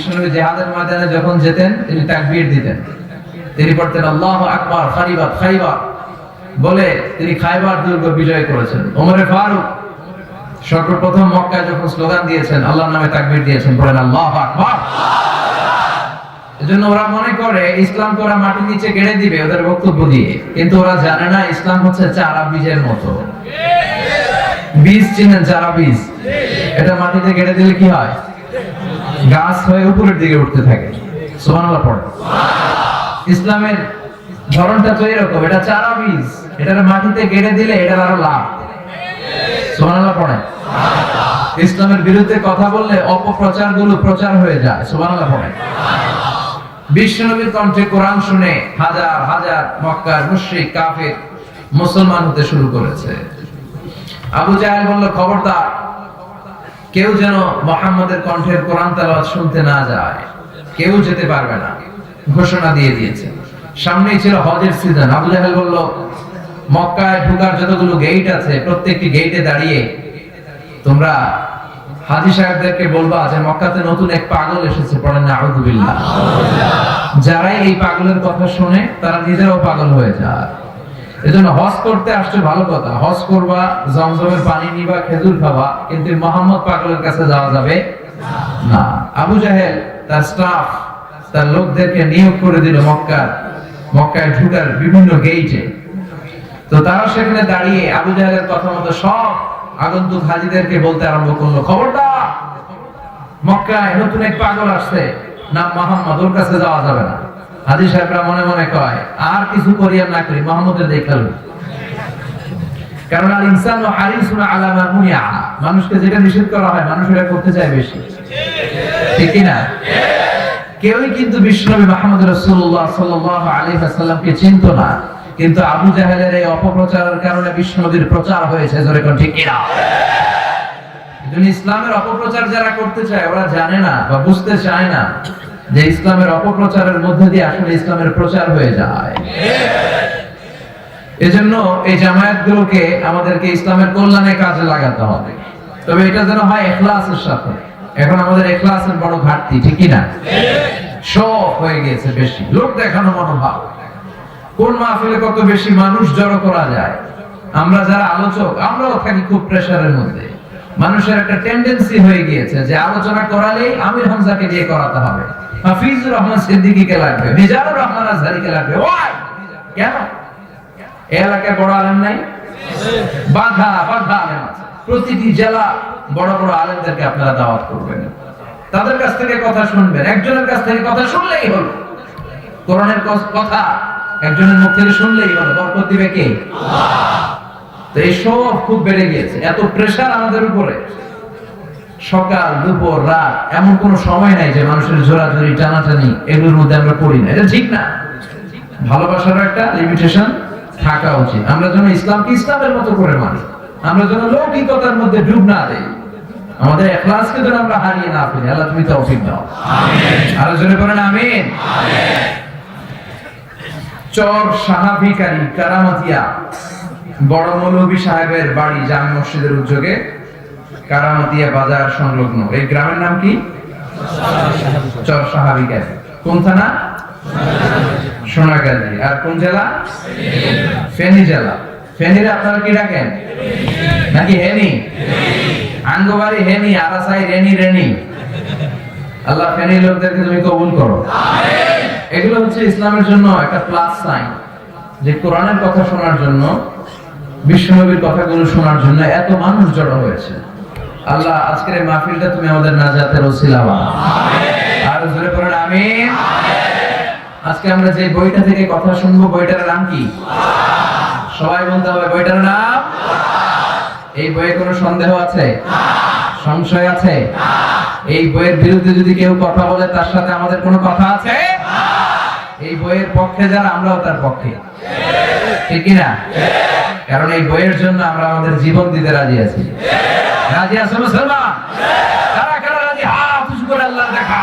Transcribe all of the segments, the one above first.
বিশ্বনবী জিহাদের ময়দানে যখন যেতেন তিনি তাকবীর দিতেন, তিনি পড়তেন আল্লাহু আকবার খারিবাত খাইবার বলে তিনি খাইবার দুর্গ বিজয় করেছেন। ওমরে ফারুক সর্বপ্রথম মক্কায় যখন স্লোগান দিয়েছেন, আল্লাহর নামে তাকবীর দিয়েছেন, বলেন আল্লাহু আকবার। এজন্য ওরা মনে করে ইসলামকে ওরা মাটির নিচে গেড়ে দিবে ওদের বক্তব্য দিয়ে, কিন্তু ওরা জানে না ইসলাম হচ্ছে চারা বীজের মতো। বীজ চিনেন? চারা বীজ, এটা মাটিতে গেড়ে দিলে কি হয়? গাছ হয়ে উপরের দিকে উঠতে থাকে। সুবহানাল্লাহ পড়ে। ইসলামের ধরনটা তো এরকম, এটা চারা বীজ, এটা মাটিতে গেড়ে দিলে এটার আরো লাভ। সুবহানাল্লাহ পড়ে। ইসলামের বিরুদ্ধে কথা বললে অপপ্রচার গুলো প্রচার হয়ে যায়। সুবহানাল্লাহ পড়ে। বিশ্বনবীর কণ্ঠে কোরআন শুনে হাজার হাজার মক্কার মুশরিক কাফের মুসলমান হতে শুরু করেছে। আবু জাহেল বলল, খবরদার কেউ যেন মুহাম্মদের কণ্ঠের কোরআন তেলাওয়াত শুনতে না যায়, কেউ যেতে পারবে না, ঘোষণা দিয়ে দিয়েছে। সামনেই ছিল হজের সিজন। আবু জাহেল বলল, মক্কায় ঢোকার যতগুলো গেট আছে প্রত্যেকটি গেটে দাঁড়িয়ে তোমরা হাজী সাহেবদেরকে বলবা যে মক্কাতে নতুন এক পাগল এসেছে, পড়েন নাউযু বিল্লাহ। যারাই এই পাগলের কথা শুনে তারা নিজেরাও পাগল হয়ে যায়। এজন্য হজ করতে আসছে ভালো কথা, হজ করবা, জমজমের পানি নিবা, খেজুর খাবা, কিন্তু মুহাম্মদ পাগলের কাছে যাওয়া যাবে না। আবু জাহেল তার স্টাফ, তার লোকদেরকে নিয়োগ করে দিল মক্কায় ঢোকার বিভিন্ন গেটে। তো তারা সেখানে দাঁড়িয়ে আবু জাহেলের কথা মতো সব আগন্তুক হাজীদেরকে বলতে আরম্ভ করলো, খবরদার মক্কায় নতুন এক পাগল আসছে, নাম মুহাম্মদ, ওর কাছে যাওয়া যাবে না। হাজী সাহেবরা মনে মনে কয়, আর কিছু করি আর না করি মুহাম্মদের দেখাল। কারণ আল ইনসানু হারিসুন আলা মা মুনিআ, মানুষকে যেটা নিষেধ করা হয় মানুষ এটা করতে চায় বেশি, ঠিক কি না? কেউই কিন্তু বিশ্বনবী মুহাম্মদ রাসূলুল্লাহ সাল্লাল্লাহু আলাইহি ওয়াসাল্লামকে চিনতো না, কিন্তু আবু জাহেলের এই অপপ্রচারের কারণে বিশ্বনবীর প্রচার হয়েছে। জোরে কোন ঠিক কিনা? এজন্য ইসলামের অপপ্রচার যারা করতে চায় ওরা জানে না বা বুঝতে চায় না যে ইসলামের অপপ্রচারের মধ্যে দিয়ে আসলে ইসলামের প্রচার হয়ে যায়। এজন্য এই জামায়াতগুলোকে আমাদেরকে ইসলামের কল্যাণে কাজে লাগাতে হবে, তবে এটা যেন হয় ইখলাসের সাথে। এখন আমাদের ইখলাসের বড় ঘাটতি, ঠিক কি না? শখ হয়ে গেছে বেশি, লোক দেখানো মনোভাব। কোন মাহফিলে কত বেশি মানুষ জড়ো করা যায়। আমরা যারা আলোচক আমরাও থাকি খুব প্রেসারের মধ্যে। মানুষের একটা টেন্ডেন্সি হয়ে গিয়েছে যে আলোচনা করালেই আমির হামজাকে দিয়ে করাতে হবে, হাফিজুর রহমান সিদ্দিকীকে লাগবে, মিজানুর রহমান আজহারীকে লাগবে। ওই কেন এলাকায় বড় আলেম নাই? বাধা আলেম আছে। প্রতিটি জেলা বড় বড় আলেমদেরকে আপনারা দাওয়াত করবেন, তাদের কাছ থেকে কথা শুনবেন। একজনের কাছ থেকে কথা শুনলেই হলো, কোরআনের কথা একজনের মুখ থেকে শুনলেই হলো, বরকত দিবে কে? আল্লাহ। তো এই সব খুব বেড়ে গিয়েছে, এত প্রেসার আমাদের উপরে। সকাল দুপুর রাত এমন কোন সময় নাই যে মানুষের জোরাজুরি টানাটানি এগুলোর মধ্যে আমরা পড়ি না। এটা ঠিক না। ভালোবাসার একটা লিমিটেশন থাকা উচিত। আমরা যেন ইসলামকে ইসলামের মতো করে মানি, আমরা যেন লৌকিকতার মধ্যে ডুব না দেই, আমাদের ইখলাসকে যেন আমরা হারিয়ে না ফেলি। আল্লাহ তুমি তৌফিক দাও, আমিন। আরো জোরে বলেন আমিন, আমিন। চর সাহাবিকারী কারামাতিয়া বড় মৌলভী সাহেবের বাড়ি জামে মসজিদের উদ্যোগে কারামাতিয়া বাজার সংলগ্ন এই গ্রামের নাম কি? চর সাহাবিকারী। কোন থানা? সোনাগাজী। আর কোন জেলা? ফেনী জেলা। ফেনীরে আপনারা কি ডাকেন? নাকি হেনি? আঙ্গবাড়ি হেনি, আরাসাই রেনি। আল্লাহ ফেনী লোকদেরকে তুমি কবুল করো, আমিন। এগুলো হচ্ছে ইসলামের জন্য একটা প্লাস সাইন, যে কোরআনের কথা শোনার জন্য, বিশ্বনবীর কথাগুলো শোনার জন্য এত মানুষ জড়ো হয়েছে। আল্লাহ আজকের এই মাহফিলটা তুমি আমাদের নাজাতের ওসিলা বানাও, আমিন। আর জোরে পড়েন আমিন, আমিন। আজকে আমরা যে বইটা থেকে কথা শুনবো বইটার নাম কি? সবাই বলতে হবে বইটার নাম। এই বইয়ে কোনো সন্দেহ আছে? সংশয় আছে? এই বইয়ের বিরুদ্ধে যদি কেউ কথা বলে তার সাথে আমাদের কোনো কথা আছে? এই বইয়ের পক্ষে যারা আমরাও তার পক্ষে, ঠিক কিনা? কারণ এই বইয়ের জন্য আমরা আমাদের জীবন দিতে রাজি আছি। রাজি আছো মুসলমান? কারা কারা রাজি? হাত উঁচু করে আল্লাহ দেখা।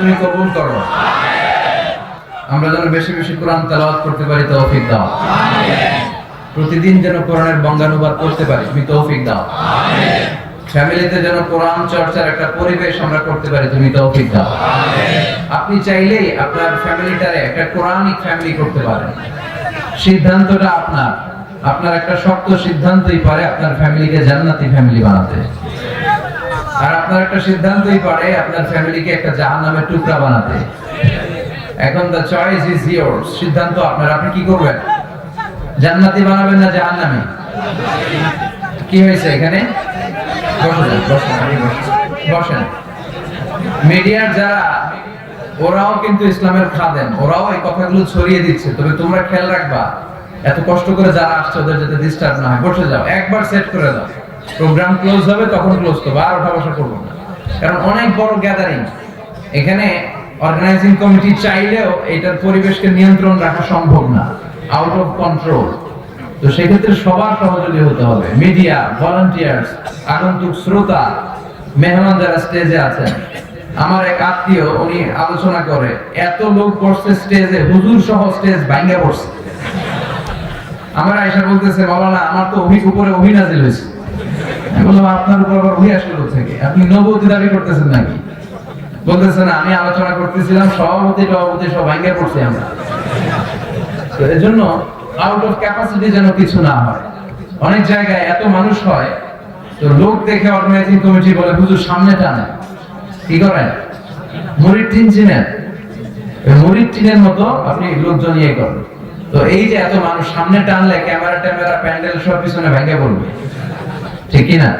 তুমি কবুল করো। আমরা যেন বেশি বেশি কোরআন তেলাওয়াত করতে পারি, তৌফিক দাও। প্রতিদিন যেন কোরআনের বঙ্গানুবাদ করতে পারি, তুমি তৌফিক দাও। ফ্যামিলিতে যেন কোরআন চর্চার একটা পরিবেশ আমরা করতে পারি, তুমি তৌফিক দাও। আপনি চাইলেই আপনার ফ্যামিলিটারে একটা কোরআনিক ফ্যামিলি করতে পারেন। সিদ্ধান্তটা আপনার। আপনার একটা শক্ত সিদ্ধান্তই পারে আপনার ফ্যামিলিকে জান্নাতি ফ্যামিলি বানাতে। আর আপনার একটা সিদ্ধান্তই পারে আপনার ফ্যামিলিকে একটা জাহান্নামের টুকরা বানাতে। এখন the choice is yours, সিদ্ধান্ত আপনার। আপনি কি করবেন? জান্নাতি বানাবেন না জাহান্নামী? কি হয়েছে এখানে? বসেন। মিডিয়ার যারা, ওরাও কিন্তু ইসলামের খাদেম, ওরাও এই কথাগুলো ছড়িয়ে দিচ্ছে। তবে তোমরা খেয়াল রাখবা, এত কষ্ট করে যারা আসছে ওদের যাতে ডিস্টার্ব না হয়। বসে যাও, একবার সেট করে দাও। প্রোগ্রাম ক্লোজ হবে তখন ক্লোজ করবো, আর ওঠা বসা করবো না। কারণ অনেক বড় গ্যাদারিং, এখানে অর্গানাইজিং কমিটি চাইলেও এটার পরিবেশকে নিয়ন্ত্রণ রাখা সম্ভব না, আউট অফ কন্ট্রোল। তো সেক্ষেত্রে সবার সহযোগী হতে হবে। মিডিয়া, ভলান্টিয়ার্স, আগন্তুক শ্রোতা, মেহমান যারা স্টেজে আছেন। আমার এক আত্মীয়, উনি আলোচনা করে, এত লোক বসছে স্টেজে, হুজুর সহ স্টেজ ভাঙা পড়ছে। আমার আয়েশা বলতেছে, মাওলানা আমার তো উপরে ওহী নাযিল হয়েছে। আমি বললাম, আপনার উপর আবার ওহী আসলো থেকে? আপনি নবুয়তি দাবি করতেছেন নাকি? বলতেছে না, আমি আলোচনা করতেছিলাম, সভাপতি সব ভাঙা পড়ছে আমরা। তো এজন্য আউট অফ ক্যাপাসিটি যেন কিছু না হয়। অনেক জায়গায় এত মানুষ হয়, তো লোক দেখে অর্গানাইজিং কমিটি বলে হুজুর সামনে টানে। কি করেন? মুরিদ টিন চিনেন? মুরিদ টিনের মতো আপনি লোকজন ইয়ে করেন। তো এই যে এত মানুষ সামনে টানলে ক্যামেরা প্যান্ডেল সব পিছনে ভেঙে পড়বে, ঠিক কি না?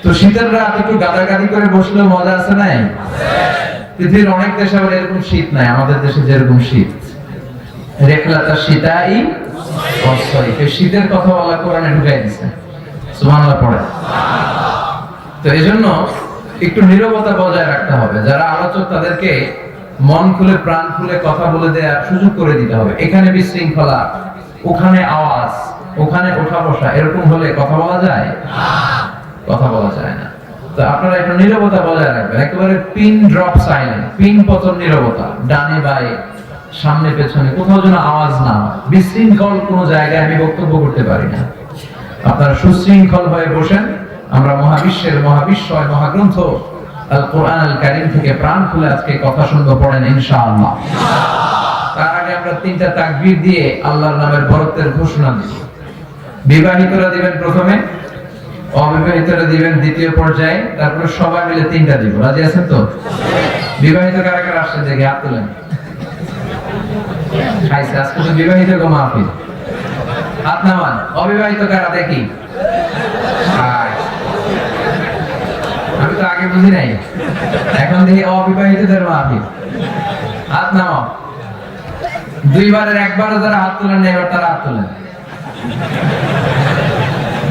তো শীতের রাত একটু গাদাগাদি করে বসলেও মজা আছে নাই? পৃথিবীর অনেক দেশে আবার এরকম শীত নাই, আমাদের দেশে যেরকম শীত। রেখলাতা শীতাই অসয়ফ, শীতের কথা আল্লাহ কোরআনে ঢুকাই দিয়েছে। সুবহানাল্লাহ পড়ে। তো এজন্য একটু নীরবতা বজায় রাখতে হবে। যারা আলোচক তাদেরকে মন খুলে প্রাণ খুলে কথা বলে দেওয়ার সুযোগ করে দিতে হবে। এখানে বিশৃঙ্খলা, ওখানে আওয়াজ, ওখানে ওঠা বসা, এরকম হলে কথা বলা যায়? কথা বলা যায় না। তো আপনারা একটু নীরবতা বজায় রাখবেন, একেবারে পিন ড্রপ সাইলেন্ট, পিন পতন নীরবতা। ডানে বায়ে, সামনে পেছনে কোথাও যেন আওয়াজ না হয়। বিশৃঙ্খল কোন জায়গায় আমি বক্তব্য করতে পারি না। আপনারা সুশৃঙ্খল হয়ে বসেন। আমরা মহাবিশ্বের মহাবিশ্বয় মহাগ্রন্থ আল কোরআন আল কারীম থেকে প্রাণ খুলে আজকে কথা শুনবো, পড়েন ইনশাআল্লাহ। তার আগে আমরা তিনটা তাকবীর দিয়ে আল্লাহর নামের বরত্বের ঘোষণা দিব। বিবাহিতরা দিবেন প্রথমে, অবিবাহিতরা দিবেন দ্বিতীয় পর্যায়ে, তারপরে সবাই মিলে তিনটা দিব। রাজি আছেন তো? বিবাহিত কারা কারা আসছেন দেখি হাত তোলেন। খাইছে আজকে তো বিবাহিত গো মাহফিল, হাত নামান। অবিবাহিত কারা দেখি? আমি তো আগে বুঝি নাই, এখন দেখি অবিবাহিতদের মাহফিল। হাত নামাও। দুইবারের একবারও যারা হাত তোলেন না, এবার তারা হাত তোলেন।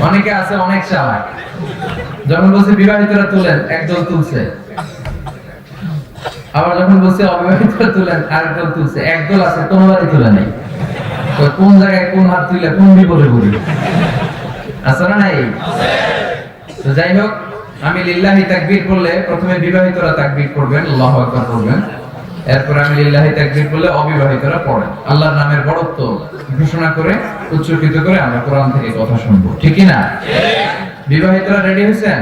অনেকে আছে অনেক চালাক, যখন বলছে বিবাহিতরা তুলেন একদল তুলছে, আবার যখন বলছে অবিবাহিতরা তুলেন আরেকদল তুলছে। একদল আছে কোনোবারই তুলে নেই। তো কোন জায়গায় কোন হাত তুলে কোন বিপদে পড়ি? আছে না নাই? তো যাই হোক, আমি লিল্লাহি তাকবীর করলে প্রথমে বিবাহিতরা তাকবীর করবেন, আল্লাহু আকবার করবেন। এরপর আমি লিল্লাহি তাকবীর করলে অবিবাহিতরা পড়েন। আল্লাহর নামের বড়ত্ব ঘোষণা করে উচ্চকিত করে আমরা কোরআন থেকে কথা শুনবো, ঠিক কি না? বিবাহিতরা রেডি হয়েছেন?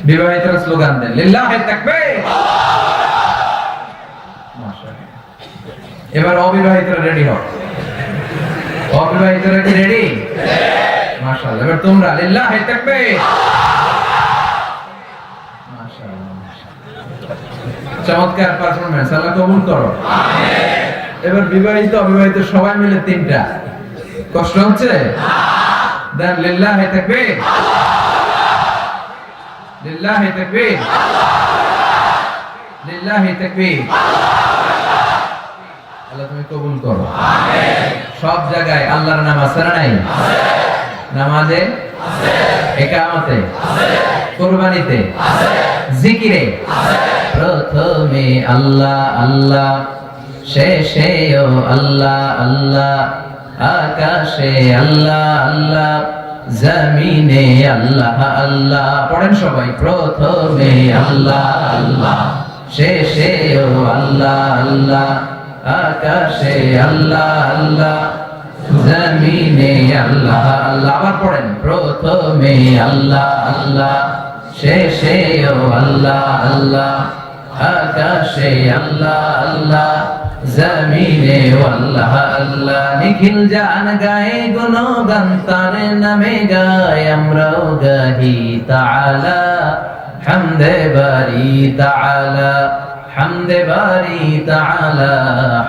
বিবাহিতরা স্লোগান দেন, লিল্লাহি তাকবীর। এবার অবিবাহিতরা রেডি হও। অবিবাহিতরা কি রেডি? মাশাআল্লাহ। এবার তোমরা লিল্লাহি তাকবীর। চমৎকার পারফরম্যান্স, আল্লাহ কবুল করো। এবার বিবাহিত অবিবাহিত সবাই মিলে তিনটা। কষ্ট হচ্ছে? দেন লিল্লাহি তাকবীর, লিল্লাহি তাকবীর, লিল্লাহি তাকবীর। আল্লাহ তুমি কবুল করো। সব জায়গায় আল্লাহর নাম আছে না নাই? নামাজে, ইকামতে, কুরবানিতে, জিকিরে। প্রথমে আল্লাহ আল্লাহ, শেষেও আল্লাহ আল্লাহ, আকাশে আল্লাহ আল্লাহ, জমিনে আল্লাহ আল্লাহ। পড়েন সবাই, প্রথমে আল্লাহ আল্লাহ, শেষেও আল্লাহ আল্লাহ, আকাশে আল্লাহ আল্লাহ, জমিনে আল্লাহ আল্লাহ। আবার পড়েন, প্রথমে আল্লাহ আল্লাহ, শেষেও আল্লাহ আল্লাহ, আকাশে আল্লাহ আল্লাহ, জমিনে আল্লাহ আল্লাহ। নিখিল জান গায়ে গুণগান তার নামে গায়, আমরাও গাহি তাআলা হামদে বারি তাআলা, হামদে বারি তাআলা,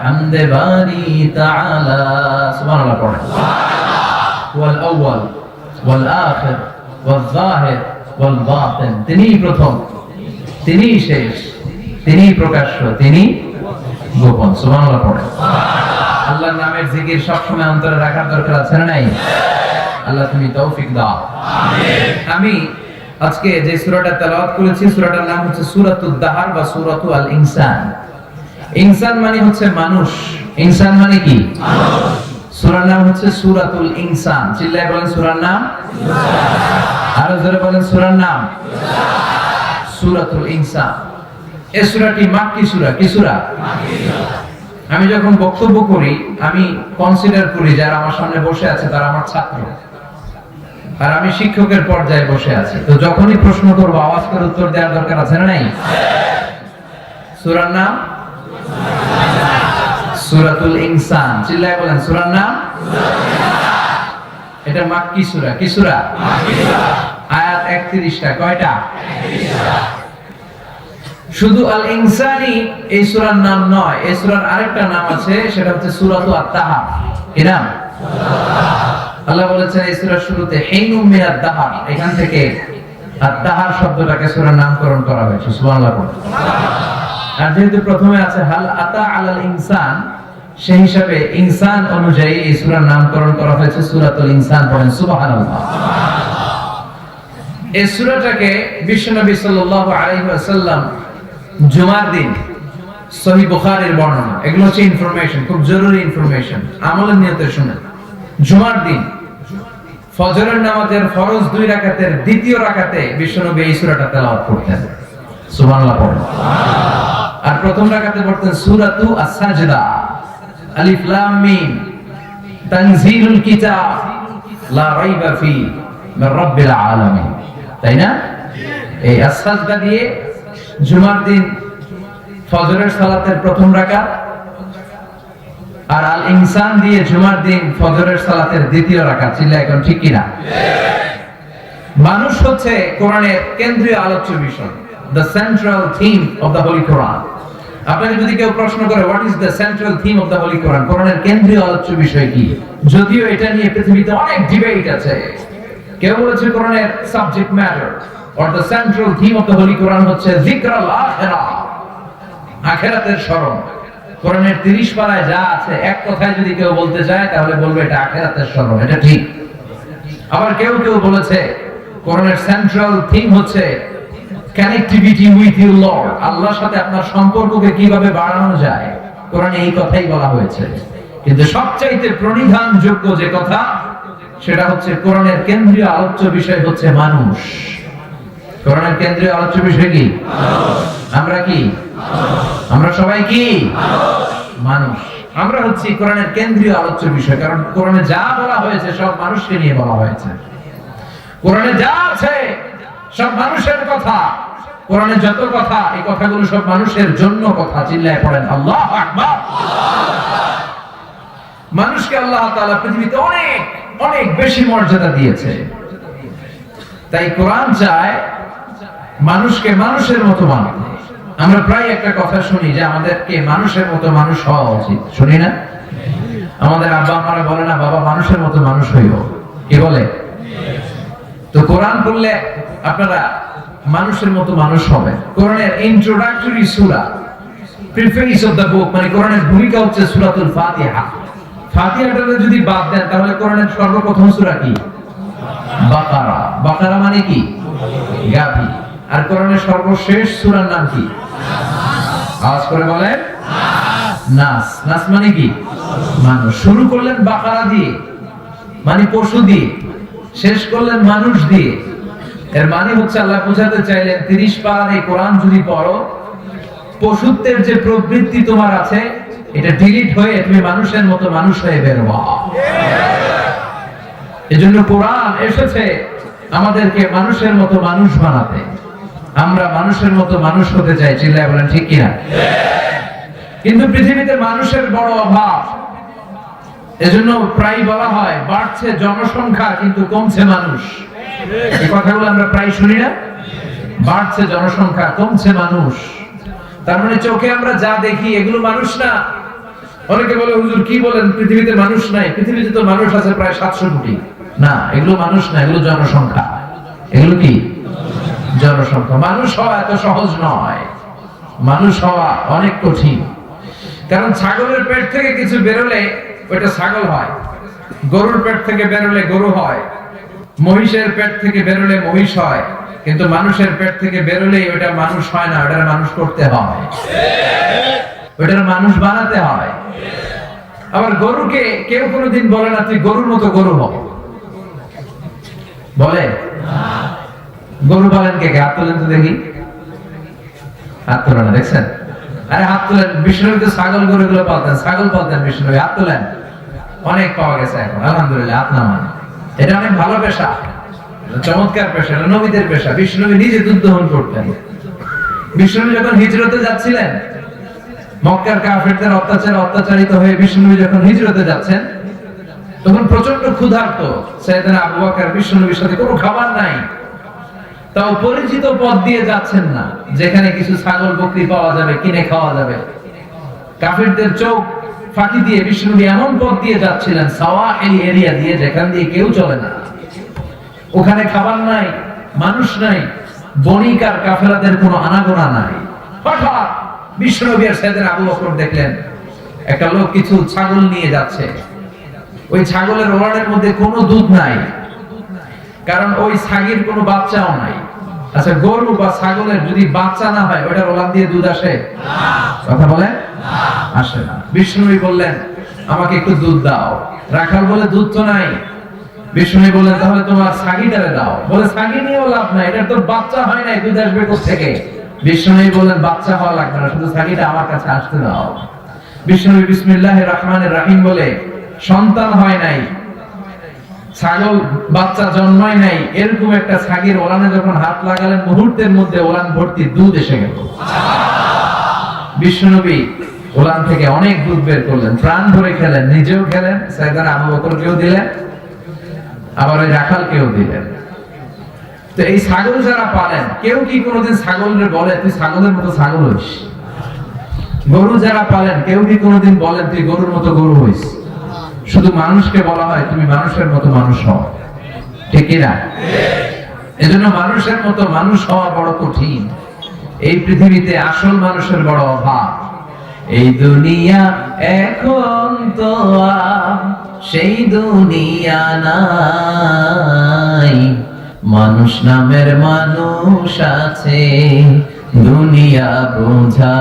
হামদে বারি তাআলা। সুবহানাল্লাহ পড়েন। ওয়াল আউয়াল ওয়াল আখির ওয়াল যাহির ওয়াল বাতিন, তিনিই প্রথম, তিনিই শেষ, তিনিই প্রকাশ্য, তিনি গোপন। সুবহানাল্লাহ পড়েন। আল্লাহর নামের জিকির সব সময় অন্তরে রাখার দরকার আছে না নাই? আল্লাহ তুমি তৌফিক দাও, আমিন। আমি আজকে যে সূরাটা তেলাওয়াত করেছি, সূরাটার নাম হচ্ছে সূরাতুদ দাহার বা সূরাতু আল ইনসান। ইনসান মানে হচ্ছে মানুষ, ইনসান মানে কি? মানুষ। সূরার নাম হচ্ছে সূরাতুল ইনসান। চিল্লায় বলেন সূরার নাম ইনসান। আরো জোরে বলেন সূরার নাম ইনসান। সূরাতুল ইনসান। এই সূরাটি মাক্কি সূরা। কি সূরা? মাক্কি সূরা। আমি যখন বক্তব্য করি, আমি কনসিডার করি যারা আমার সামনে বসে আছে তারা আমার ছাত্র, আর আমি শিক্ষকের পর্যায়ে বসে আছি। তো যখনই প্রশ্ন করব আওয়াজ করে উত্তর দেওয়ার দরকার আছে না নাই? সূরার নাম সূরাতুল ইনসান। চিল্লায় বলেন সূরার নাম সূরাতুল ইনসান। এটা মাক্কি সূরা। কি সূরা? মাক্কি সূরা। আয়াত 31টা। কয়টা? 31টা। শুধু আল ইনসানি এই সূরার নাম নয়, এই সূরার আরেকটা নাম আছে, সেটা হচ্ছে সূরাতু আত-তাহার। কি নাম? আল্লাহ বলেছেন এই সূরার শুরুতে হিনুম মিনাদ দাহার, এখান থেকে আত-তাহার শব্দটাকে সূরার নামকরণ করা হয়েছে। সুবহানাল্লাহ। আর যেহেতু প্রথমে আছে হাল আতা আলাল ইনসান, সেই হিসাবে ইনসান অনুযায়ী এই সূরার নামকরণ করা হয়েছে সূরাতুল ইনসান। পড়েন সুবহানাল্লাহ। এই সূরাটাকে বিশ্বনবী সাল্লাল্লাহু আলাইহি ওয়াসাল্লাম জুমার দিন, সহিহ বুখারীর বর্ণনা, এগুলো হচ্ছে ইনফরমেশন, খুব জরুরি ইনফরমেশন, আমলের নিয়তে শুনেন। জুমার দিন ফজরের নামাজের ফরজ 2 রাকাতের দ্বিতীয় রাকাতে বিশ্বনবী এই সূরাটা তেলাওয়াত করতেন। সুবহানাল্লাহ পড়েন। আর প্রথম রাকাতে পড়তেন সূরাতু আস-সাজদা, আলিফ লাম মিম তানজিলুল কিতাব লা রাইবা ফি মির রাব্বিল আলামিন। তাই না? এই আস-সাজদা দিয়ে জুমার দিন ফজরের সালাতের প্রথম রাকাত, আর আল ইনসান দিয়ে জুমার দিন ফজরের সালাতের দ্বিতীয় রাকাত। চিল্লা এখন ঠিক কিনা? মানুষ হচ্ছে কোরআনের কেন্দ্রীয় আলোচ্য বিষয়, the central theme of the holy Quran. আপনাকে যদি কেউ প্রশ্ন করে what is the central theme of the holy Quran, কোরআনের কেন্দ্রীয় আলোচ্য বিষয় কি, যদিও এটা নিয়ে পৃথিবীতে অনেক ডিবেট আছে। কেউ বলেছে কোরআনের subject matter or the central theme of the holy Quran হচ্ছে যিকরুল আখিরাহ, আখিরাতের স্মরণ। কোরআনের 30 পারায় যা আছে, এক কথায় যদি কেউ বলতে চায় তাহলে বলবে এটা আখিরাতের স্মরণ। এটা ঠিক। আবার কেউ কেউ বলেছে কোরআনের সেন্ট্রাল থিম হচ্ছে কানেক্টিভিটি উইথ ইউর লর্ড, আল্লাহর সাথে আপনার সম্পর্ককে কিভাবে বাড়ানো যায়, কোরআনে এই কথাই বলা হয়েছে। কিন্তু সবচাইতে প্রণিধানযোগ্য যে কথা, সেটা হচ্ছে কোরআনের কেন্দ্রীয় আলোচ্য বিষয় হচ্ছে মানুষ। কোরআনের কেন্দ্রীয় আলোচ্য বিষয় কি? আমরা কি? আমরা সবাই কি? মানুষ। আমরা হচ্ছি কোরআনের কেন্দ্রীয় আলোচ্য বিষয়, কারণ কোরআনে যা বলা হয়েছে সব মানুষকে নিয়ে বলা হয়েছে। কোরআনে যা আছে সব মানুষের কথা। কোরআনে যত কথা, এই কথাগুলো সব মানুষের জন্য কথা। চিল্লায় পড়েন আল্লাহু আকবার। মানুষকে আল্লাহ তাআলা পৃথিবীতে অনেক অনেক বেশি মর্যাদা দিয়েছে। তাই কোরআন চায় মানুষকে মানুষের মতো বানাতে। আমরা প্রায় একটা কথা শুনি যে আমাদেরকে মানুষের মতো মানুষ হওয়া উচিত, শুনি না? আমাদের আব্বা আম্মারা বলে না, বাবা মানুষের মতো মানুষ হইও, কি বলে? তো কোরআন পড়লে আপনারা মানুষের মতো মানুষ হবে। কোরআনের introductory Surah, preface of the book, মানে কোরআনের ভূমিকা হচ্ছে সূরাতুল ফাতিহা। ফাতিহাটা যদি বাদ দেন তাহলে কোরআনের সর্বপ্রথম সূরা কি? বাকারা। বাকারা মানে কি? গাভী। আর কোরআনের সর্বশেষ সূরার নাম কি? আওয়াজ করে বলেন নাস। নাস মানে কি? মানুষ। শুরু করলেন বাকারা দিয়ে, মানে পশু দিয়ে, শেষ করলেন মানুষ দিয়ে। এর মানে হচ্ছে আল্লাহ বোঝাতে চাইলেন 30 পারার এই কোরআন যদি পড়ো পশুত্বের যে প্রবৃত্তি তোমার আছে এটা ডিলিট হয়ে তুমি মানুষের মতো মানুষ হয়ে বের হও। এজন্য কোরআন এসেছে আমাদেরকে মানুষের মতো মানুষ বানাতে। আমরা মানুষের মতো মানুষ হতে চাই, চিল্লায় বলেন ঠিক কিনা? কিন্তু পৃথিবীতে মানুষের বড় অভাব। এজন্য প্রায় বলা হয় বাড়ছে জনসংখ্যা কিন্তু কমছে মানুষ। এই কথাগুলো আমরা প্রায় শুনি না? বাড়ছে জনসংখ্যা, কমছে মানুষ। তার মানে চোখে আমরা যা দেখি এগুলো মানুষ না। অনেকে বলে হুজুর কি বলেন, পৃথিবীতে মানুষ নাই। পৃথিবীতে তো মানুষ আছে প্রায় 700 কোটি। না, এগুলো মানুষ না, এগুলো জনসংখ্যা। এগুলো কি? জনসংখ্যা। মানুষ হওয়া এত সহজ নয়, মানুষ হওয়া অনেক কঠিন। কারণ ছাগলের পেট থেকে কিছু বেরোলে ওটা ছাগল হয়, গরুর পেট থেকে বেরোলে গরু হয়, মহিষের পেট থেকে বেরোলে মহিষ হয়। কিন্তু মানুষের পেট থেকে বেরোলেই ওটা মানুষ হয় না, ওটার মানুষ করতে হয়, ওটার মানুষ বানাতে হয়। আবার গরুকে কেউ কোনোদিন বলে না তুই গরুর মতো গরু হ, বলে? গরু পালেন কে? হাত তোলেন তো দেখি। হাত তোলেন না, দেখছেন? আরে হাত তোলেন। বিষ্ণুবী তো ছাগল গরু গুলো পালতেন, ছাগল পালতেন বিষ্ণুবী। হাত তোলেন। অনেক পাওয়া গেছে এখন, আলহামদুলিল্লাহ। হাত নামান, এটা অনেক ভালো পেশা, চমৎকার পেশা, নবীদের পেশা। বিষ্ণুবী নিজে দুধ দহন করতেন। বিষ্ণুবী যখন হিজরতে যাচ্ছিলেন, মক্কার কাফেরদের অত্যাচারিত হয়ে বিষ্ণুবী যখন হিজরতে যাচ্ছেন, তখন প্রচন্ড ক্ষুধার্ত সাইয়েদনা আবু বকর বিষ্ণুবীর সাথে কোনো খাবার নাই। তাও পরিচিত পথ দিয়ে যাচ্ছেন না, যেখানে কিছু ছাগল বকরি পাওয়া যাবে, কিনে খাওয়া যাবে। কাফেরদের চোখ ফাঁকি দিয়ে বিষ্ণুবী এমন পথ দিয়ে যাচ্ছিলেন, সাওয়াহিলি এরিয়া দিয়ে, যেখান দিয়ে কেউ চলে না। ওখানে খাবার নাই, মানুষ নাই, বণিক আর কাফেলাদের কোনো আনাগোনা নাই। হঠাৎ বিষ্ণুবী আর সাইয়েদনা আবু বকর দেখলেন একটা লোক কিছু ছাগল নিয়ে যাচ্ছে। ওই ছাগলের ওলানের মধ্যে কোনো দুধ নাই, কারণ ওই ছাগির কোনো বাচ্চাও নাই। আচ্ছা, গরু বা ছাগলের যদি বাচ্চা না হয় ওটার ওলান দিয়ে দুধ আসে? কথা বলে আসে না। বিষ্ণুবী বললেন আমাকে একটু দুধ দাও। রাখাল বলে দুধ তো নাই। বিষ্ণুবী বললেন তাহলে তোমার ছাগিটারে দাও। বলে ছাগি নিয়েও লাভ নাই, এটার তো বাচ্চা হয় নাই, দুধ আসবে কোথা থেকে? বিষ্ণুবী বললেন বাচ্চা হওয়া লাগবে না, শুধু ছাগিটা আমার কাছে আসতে দাও। বিষ্ণুবী বিসমিল্লাহির রহমানির রহিম বলে সন্তান হয় নাই, ছাগল বাচ্চা জন্মায় নাই, এরকম একটা ছাগির ওলানে যখন হাত লাগালেন, মুহূর্তের মধ্যে ওলান ভর্তি দুধ এসে গেল। বিষ্ণুনবী ওলান থেকে অনেক দুধ বের করলেন, প্রাণ ভরে খেলেন, নিজেও খেলেন, সাইয়েদনা আবু বকরকেও দিলেন, আবার ওই রাখালকেও দিলেন। তো এই ছাগল যারা পালেন, কেউ কি কোনোদিন ছাগলের বলে তুই ছাগলের মতো ছাগল হইস? গরু যারা পালেন, কেউ কি কোনোদিন বলেন তুই গরুর মতো গরু হইস? শুধু মানুষকে বলা হয় তুমি মানুষের মতো মানুষ হও, ঠিক কিনা? এজন্য মানুষের মতো মানুষ হওয়া বড় কঠিন। এই পৃথিবীতে আসল মানুষের বড় অভাব। এই দুনিয়া এখন তো সেই দুনিয়া নাই, মানুষ নামের মানুষ আছে, দুনিয়া বোঝা।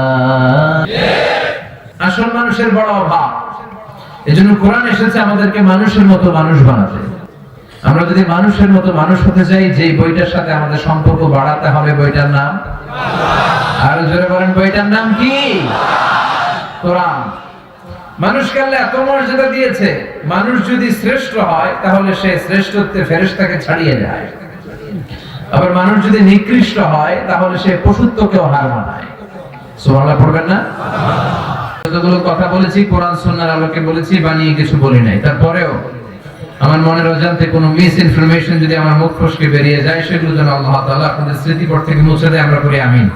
আসল মানুষের বড় অভাব। এজন্য কোরআন এসেছে আমাদেরকে মানুষের মতো মানুষ বানাতে। আমরা যদি মানুষের মতো মানুষ হতে চাই, যে বইটার সাথে আমাদের সম্পর্ক বাড়াতে হবে, বইটার নাম, আর জোরে বলেন বইটার নাম কি? কোরআন। মানুষকে আল্লাহ এত মর্যাদা দিয়েছে, মানুষ যদি শ্রেষ্ঠ হয় তাহলে সে শ্রেষ্ঠত্বে ফেরেশতাকে ছাড়িয়ে যায়। আবার মানুষ যদি নিকৃষ্ট হয় তাহলে সে পশুত্বকেও হার মানায়। সুবহানাল্লাহ পড়বেন না? যতগুলো কথা বলেছি কোরআন সুন্নাহর আলোকে বলেছি, বানিয়ে কিছু বলি নাই। তারপরেও আমার মনের অজান্তে কোনো মিস ইনফরমেশন যদি আমার মুখ ফসকে বেরিয়ে যায়, সেগুলো যেন আল্লাহ তাআলা আপনাদের স্মৃতিপট থেকে মুছে দেয়। আমরা বলি আমিন।